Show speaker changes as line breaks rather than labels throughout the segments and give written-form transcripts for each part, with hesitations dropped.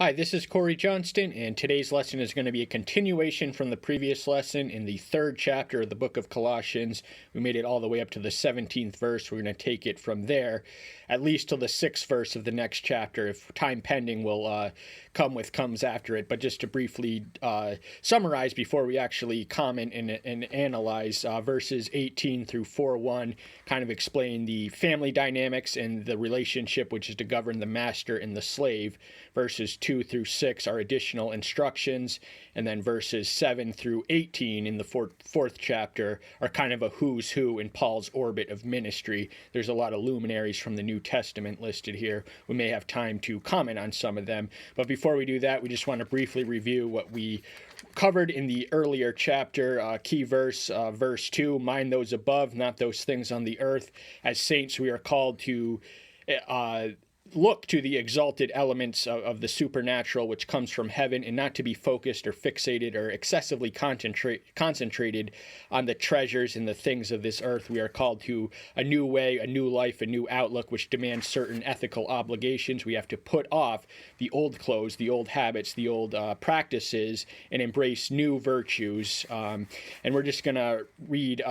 Hi, this is Corey Johnston, and today's lesson is going to be a continuation from the previous lesson in the third chapter of the book of Colossians. We made it all the way up to the 17th verse. We're going to take it from there, at least till the 6th verse of the next chapter. If time pending, we'll come with comes after it. But just to briefly summarize before we actually comment and analyze, verses 18 through 4:1 kind of explain the family dynamics and the relationship which is to govern the master and the slave. Verses 2 through 6 are additional instructions, and then verses 7 through 18 in the fourth chapter are kind of a who's who in Paul's orbit of ministry. There's a lot of luminaries from the New Testament listed here. We may have time to comment on some of them, but before we do that, we just want to briefly review what we covered in the earlier chapter. Key verse, verse 2, mind those above, not those things on the earth. As saints, we are called to look to the exalted elements of the supernatural which comes from heaven, and not to be focused or fixated or excessively concentrated on the treasures and the things of this earth. We are called to a new way, a new life, a new outlook, which demands certain ethical obligations. We have to put off the old clothes, the old habits, the old practices, and embrace new virtues. And we're just going to read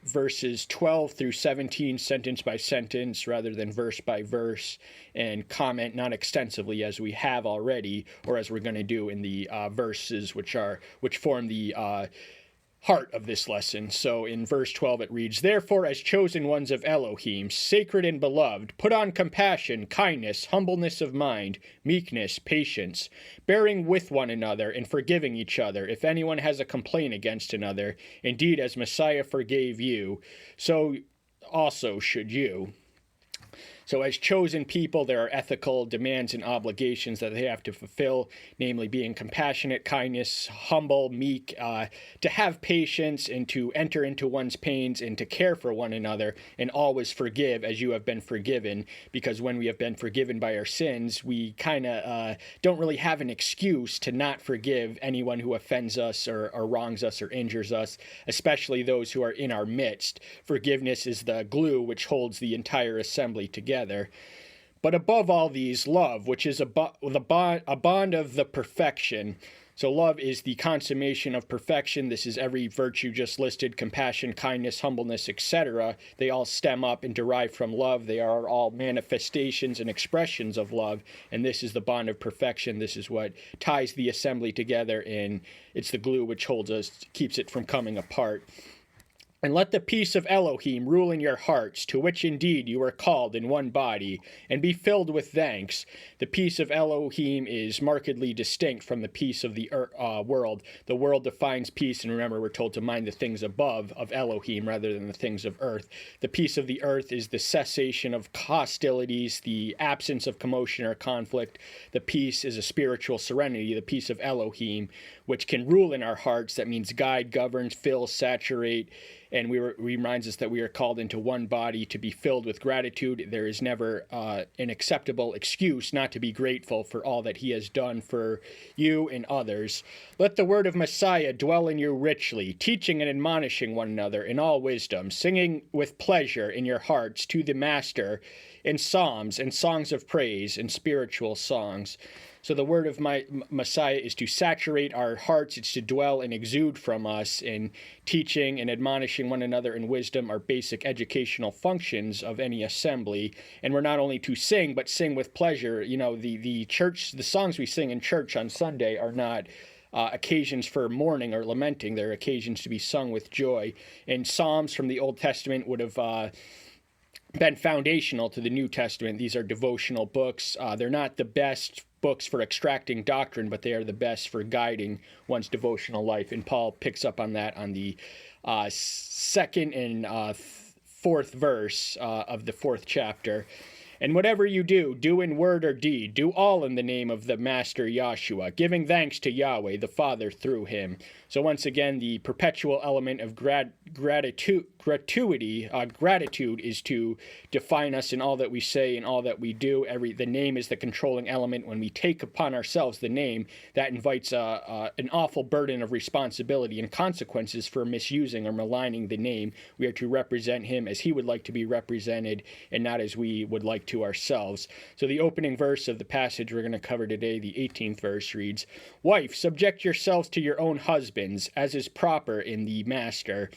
verses 12 through 17 sentence by sentence rather than verse by verse, and comment not extensively as we have already, or as we're going to do in the verses which form the heart of this lesson. So in verse 12 it reads, "Therefore, as chosen ones of Elohim, sacred and beloved, put on compassion, kindness, humbleness of mind, meekness, patience, bearing with one another and forgiving each other, if anyone has a complaint against another. Indeed, as Messiah forgave you, so also should you." So as chosen people, there are ethical demands and obligations that they have to fulfill, namely being compassionate, kindness, humble, meek, to have patience, and to enter into one's pains, and to care for one another, and always forgive as you have been forgiven, because when we have been forgiven by our sins, we kind of don't really have an excuse to not forgive anyone who offends us or wrongs us or injures us, especially those who are in our midst. Forgiveness is the glue which holds the entire assembly together. But above all these, love, which is a bond of the perfection. So love is the consummation of perfection. This is every virtue just listed: compassion, kindness, humbleness, etc. They all stem up and derive from love. They are all manifestations and expressions of love, and this is the bond of perfection. This is what ties the assembly together, and it's the glue which holds us, keeps it from coming apart. "And let the peace of Elohim rule in your hearts, to which indeed you are called in one body, and be filled with thanks." The peace of Elohim is markedly distinct from the peace of the world. The world defines peace, and remember, we're told to mind the things above of Elohim rather than the things of earth. The peace of the earth is the cessation of hostilities, the absence of commotion or conflict. The peace is a spiritual serenity, the peace of Elohim, which can rule in our hearts. That means guide, govern, fill, saturate, and reminds us that we are called into one body to be filled with gratitude. There is never an acceptable excuse not to be grateful for all that he has done for you and others. "Let the word of Messiah dwell in you richly, teaching and admonishing one another in all wisdom, singing with pleasure in your hearts to the Master in psalms and songs of praise and spiritual songs." So the word of Messiah is to saturate our hearts. It's to dwell and exude from us. In teaching and admonishing one another in wisdom are basic educational functions of any assembly. And we're not only to sing, but sing with pleasure. You know, the songs we sing in church on Sunday are not occasions for mourning or lamenting. They're occasions to be sung with joy. And Psalms from the Old Testament would have been foundational to the New Testament. These are devotional books. They're not the best books for extracting doctrine, but they are the best for guiding one's devotional life. And Paul picks up on that on the second and fourth verse of the fourth chapter. "And whatever you do, do in word or deed, do all in the name of the Master Yahshua, giving thanks to Yahweh the Father through him." So once again, the perpetual element of gratitude is to define us in all that we say and all that we do. The name is the controlling element. When we take upon ourselves the name, that invites an awful burden of responsibility and consequences for misusing or maligning the name. We are to represent him as he would like to be represented, and not as we would like to ourselves. So the opening verse of the passage we're going to cover today, the 18th verse, reads, "Wife, subject yourselves to your own husbands, as is proper in the master."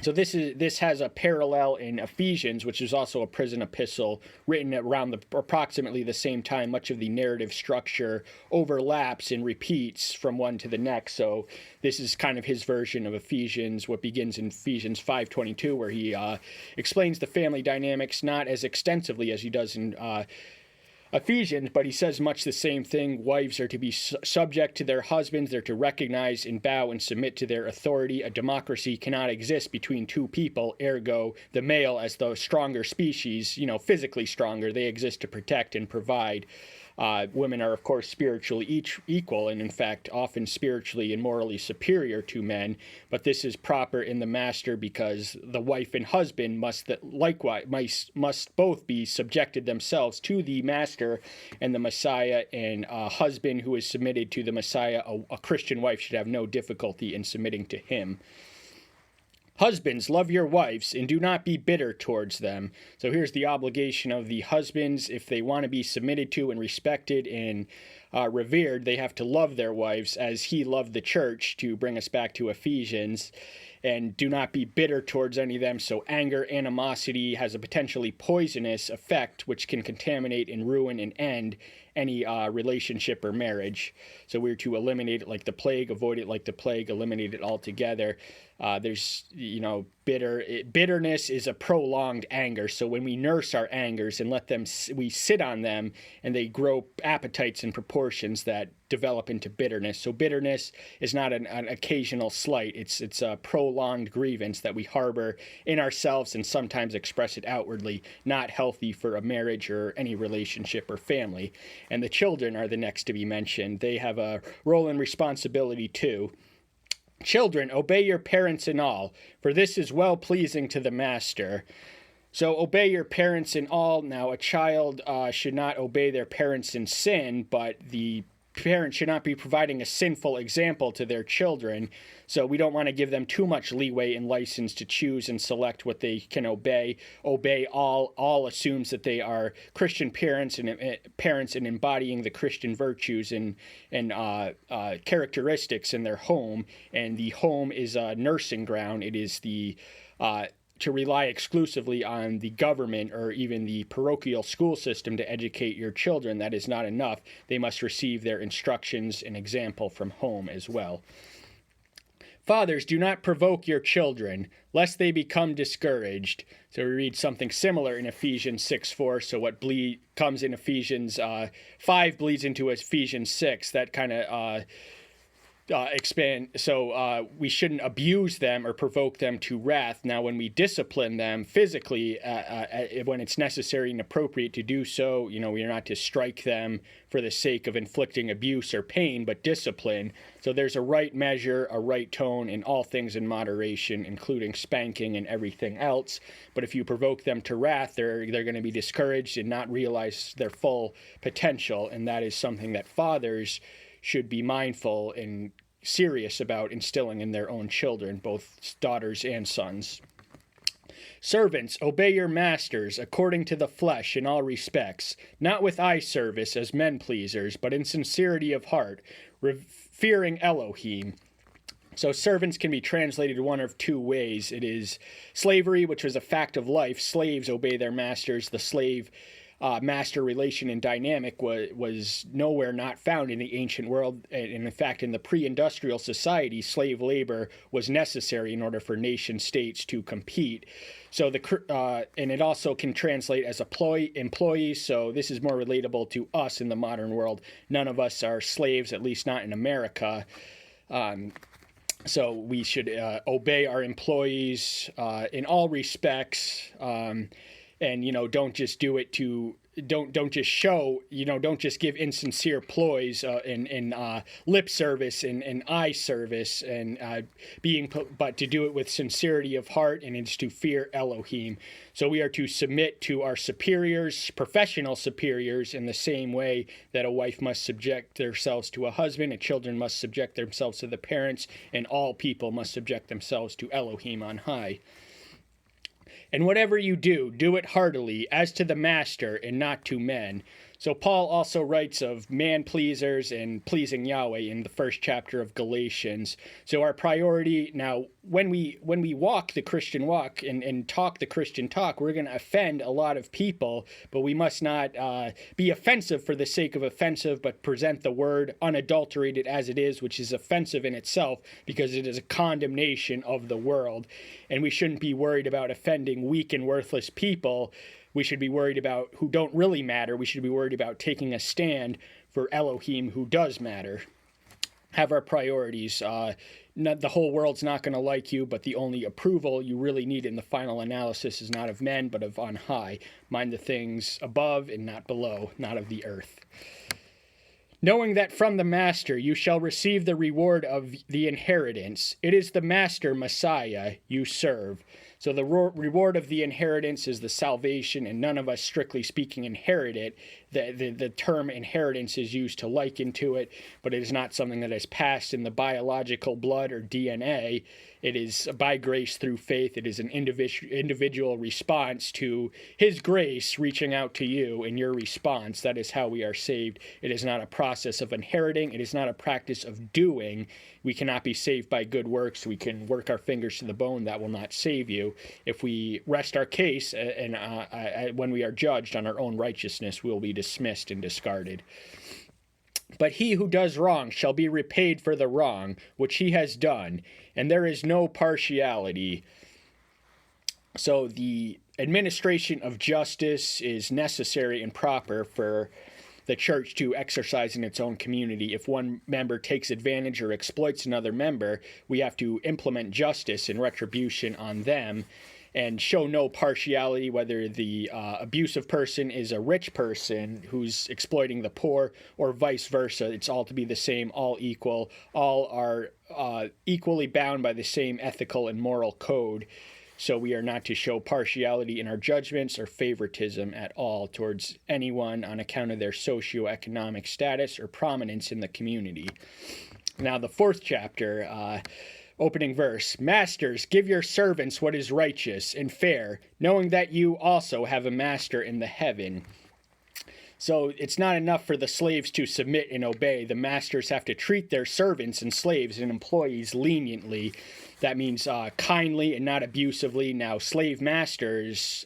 So this has a parallel in Ephesians, which is also a prison epistle written around approximately the same time. Much of the narrative structure overlaps and repeats from one to the next. So this is kind of his version of Ephesians, what begins in Ephesians 5:22, where he explains the family dynamics not as extensively as he does in Ephesians, but he says much the same thing. Wives are to be subject to their husbands. They're to recognize and bow and submit to their authority. A democracy cannot exist between two people. Ergo, the male, as the stronger species, physically stronger, they exist to protect and provide. Women are, of course, spiritually equal, and in fact, often spiritually and morally superior to men. But this is proper in the master because the wife and husband must both be subjected themselves to the master and the Messiah. And a husband who is submitted to the Messiah, a Christian wife, should have no difficulty in submitting to him. Husbands, love your wives and do not be bitter towards them. So here's the obligation of the husbands. If they want to be submitted to and respected and revered, they have to love their wives as he loved the church, to bring us back to Ephesians. And do not be bitter towards any of them. So anger, animosity has a potentially poisonous effect which can contaminate and ruin and end any relationship or marriage. So we're to eliminate it like the plague, avoid it like the plague, eliminate it altogether. There's, bitterness is a prolonged anger. So when we nurse our angers and we sit on them, and they grow appetites and proportions that develop into bitterness. So bitterness is not an occasional slight. It's a prolonged grievance that we harbor in ourselves and sometimes express it outwardly. Not healthy for a marriage or any relationship or family. And the children are the next to be mentioned. They have a role and responsibility too. Children, obey your parents in all, for this is well-pleasing to the master. So obey your parents in all. Now, a child should not obey their parents in sin, but the parents should not be providing a sinful example to their children. So we don't want to give them too much leeway and license to choose and select what they can obey. Obey all assumes that they are Christian parents and embodying the Christian virtues and characteristics in their home. And the home is a nursing ground. It is to rely exclusively on the government or even the parochial school system to educate your children. That is not enough. They must receive their instructions and example from home as well. Fathers, do not provoke your children, lest they become discouraged. So we read something similar in Ephesians 6:4. So what comes in Ephesians 5 bleeds into Ephesians 6. That kind of expand. So we shouldn't abuse them or provoke them to wrath. Now, when we discipline them physically, when it's necessary and appropriate to do so, we are not to strike them for the sake of inflicting abuse or pain, but discipline. So there's a right measure, a right tone in all things in moderation, including spanking and everything else. But if you provoke them to wrath, they're going to be discouraged and not realize their full potential. And that is something that fathers should be mindful and serious about instilling in their own children, both daughters and sons. Servants, obey your masters according to the flesh in all respects, not with eye service as men pleasers, but in sincerity of heart, fearing Elohim. So servants can be translated one of two ways. It is slavery, which was a fact of life. Slaves obey their masters. The slave master relation and dynamic was nowhere not found in the ancient world. And in fact, in the pre-industrial society, slave labor was necessary in order for nation states to compete. So and it also can translate as employees. So this is more relatable to us in the modern world. None of us are slaves, at least not in America. So we should obey our employees in all respects. And, don't just do it don't just show, don't just give insincere ploys in lip service and eye service but to do it with sincerity of heart, and it's to fear Elohim. So we are to submit to our superiors, professional superiors, in the same way that a wife must subject themselves to a husband, and children must subject themselves to the parents, and all people must subject themselves to Elohim on high. And whatever you do, do it heartily, as to the master and not to men. So Paul also writes of man-pleasers and pleasing Yahweh in the first chapter of Galatians. So our priority now, when we walk the Christian walk and talk the Christian talk, we're going to offend a lot of people, but we must not be offensive for the sake of offensive, but present the word unadulterated as it is, which is offensive in itself because it is a condemnation of the world. And we shouldn't be worried about offending weak and worthless people. We should be worried about who don't really matter. We should be worried about taking a stand for Elohim, who does matter. Have our priorities. The whole world's not going to like you, but the only approval you really need in the final analysis is not of men, but of on high. Mind the things above and not below, not of the earth. Knowing that from the master you shall receive the reward of the inheritance. It is the master, Messiah, you serve. So the reward of the inheritance is the salvation, and none of us, strictly speaking, inherit it. The term inheritance is used to liken to it, but it is not something that is passed in the biological blood or DNA. It is by grace through faith. It is an individual response to his grace reaching out to you in your response. That is how we are saved. It is not a process of inheriting. It is not a practice of doing. We cannot be saved by good works. We can work our fingers to the bone. That will not save you. If we rest our case and when we are judged on our own righteousness, we will be dismissed and discarded. But he who does wrong shall be repaid for the wrong which he has done, and there is no partiality. So the administration of justice is necessary and proper for the church to exercise in its own community. If one member takes advantage or exploits another member, we have to implement justice and retribution on them and show no partiality, whether the abusive person is a rich person who's exploiting the poor or vice versa. It's all to be the same, all equal. All are equally bound by the same ethical and moral code. So we are not to show partiality in our judgments or favoritism at all towards anyone on account of their socioeconomic status or prominence in the community. Now, the fourth chapter, opening verse, Masters, give your servants what is righteous and fair, knowing that you also have a master in the heaven. So it's not enough for the slaves to submit and obey. The masters have to treat their servants and slaves and employees leniently. That means kindly and not abusively. Now, slave masters,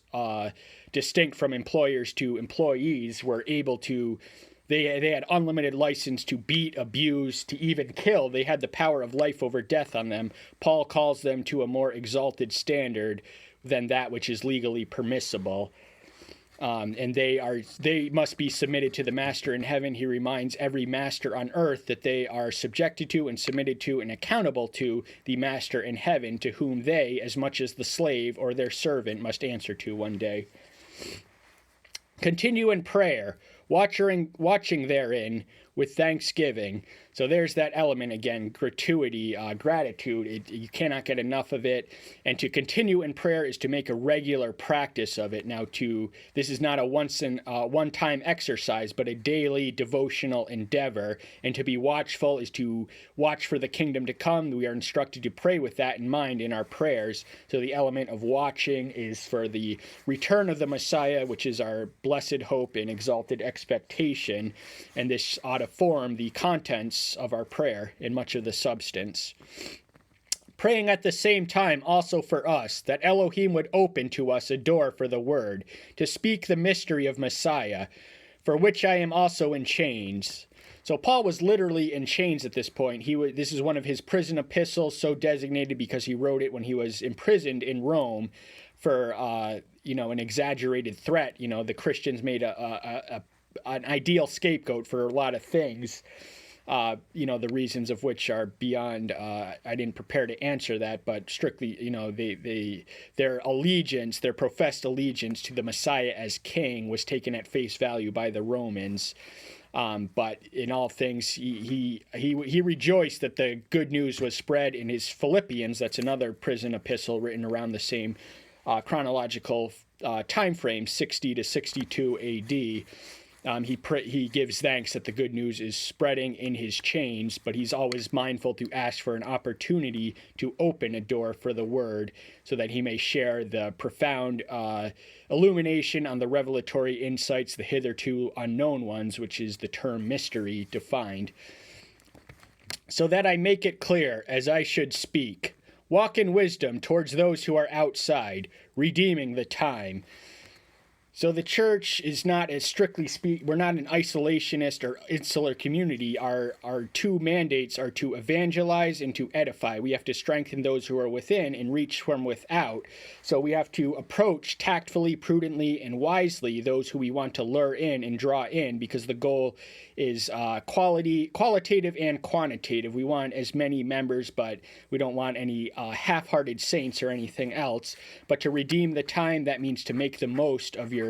distinct from employers to employees, were able to, they had unlimited license to beat, abuse, to even kill. They had the power of life over death on them. Paul calls them to a more exalted standard than that which is legally permissible. And they must be submitted to the master in heaven. He reminds every master on earth that they are subjected to and submitted to and accountable to the master in heaven, to whom they, as much as the slave or their servant, must answer to one day. Continue in prayer, watching therein with thanksgiving. So there's that element again, gratuity, gratitude. You cannot get enough of it. And to continue in prayer is to make a regular practice of it. Now, this is not a one-time exercise, but a daily devotional endeavor. And to be watchful is to watch for the kingdom to come. We are instructed to pray with that in mind in our prayers. So the element of watching is for the return of the Messiah, which is our blessed hope and exalted expectation. And this ought to form the contents of our prayer in much of the substance. Praying at the same time also for us, that Elohim would open to us a door for the word, to speak the mystery of Messiah, for which I am also in chains. So Paul was literally in chains at this point. This is one of his prison epistles, so designated because he wrote it when he was imprisoned in Rome for an exaggerated threat. The Christians made an ideal scapegoat for a lot of things. The reasons of which are beyond, I didn't prepare to answer that, but strictly, their allegiance, their professed allegiance to the Messiah as king was taken at face value by the Romans. But in all things, he rejoiced that the good news was spread in his Philippians. That's another prison epistle written around the same chronological time frame, 60 to 62 AD. He gives thanks that the good news is spreading in his chains, but he's always mindful to ask for an opportunity to open a door for the word so that he may share the profound illumination on the revelatory insights, the hitherto unknown ones, which is the term mystery defined. So that I make it clear as I should speak, walk in wisdom towards those who are outside, redeeming the time. So the church is not, as strictly we're not an isolationist or insular community. Our two mandates are to evangelize and to edify. We have to strengthen those who are within and reach from without. So we have to approach tactfully, prudently, and wisely those who we want to lure in and draw in, because the goal is qualitative and quantitative. We want as many members, but we don't want any half-hearted saints or anything else. But to redeem the time, that means to make the most of your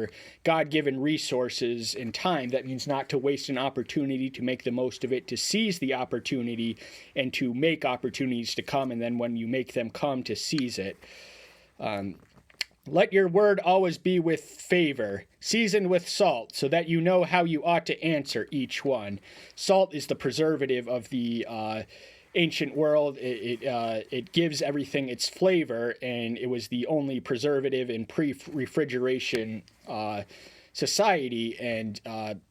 God-given resources and time. That means not to waste an opportunity, to make the most of it, to seize the opportunity, and to make opportunities to come, and then when you make them come, to seize it. Let your word always be with favor, seasoned with salt, so that you know how you ought to answer each one. Salt is the preservative of the ancient world. It gives everything its flavor, and it was the only preservative in pre-refrigeration society. And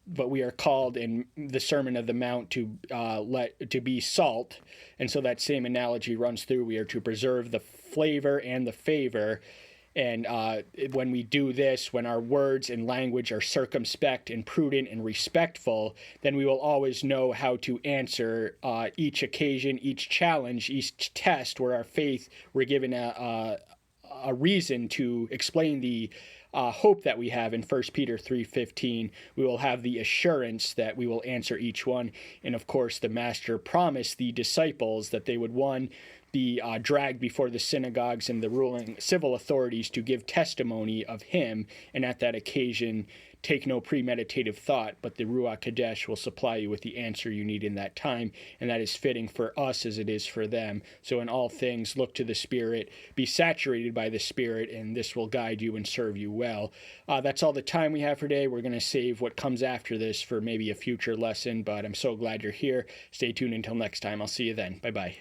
but we are called in the Sermon of the Mount to be salt, and so that same analogy runs through. We are to preserve the flavor and the favor. And when we do this, when our words and language are circumspect and prudent and respectful, then we will always know how to answer each occasion, each challenge, each test where our faith, we're given a reason to explain the hope that we have in 1 Peter 3:15. We will have the assurance that we will answer each one. And of course, the Master promised the disciples that they would, one, be dragged before the synagogues and the ruling civil authorities to give testimony of him, and at that occasion take no premeditative thought, but the Ruach Kadesh will supply you with the answer you need in that time, and that is fitting for us as it is for them. So in all things, look to the Spirit, be saturated by the Spirit, and this will guide you and serve you well. That's all the time we have for today. We're going to save what comes after this for maybe a future lesson, but I'm so glad you're here. Stay tuned until next time. I'll see you then. Bye-bye.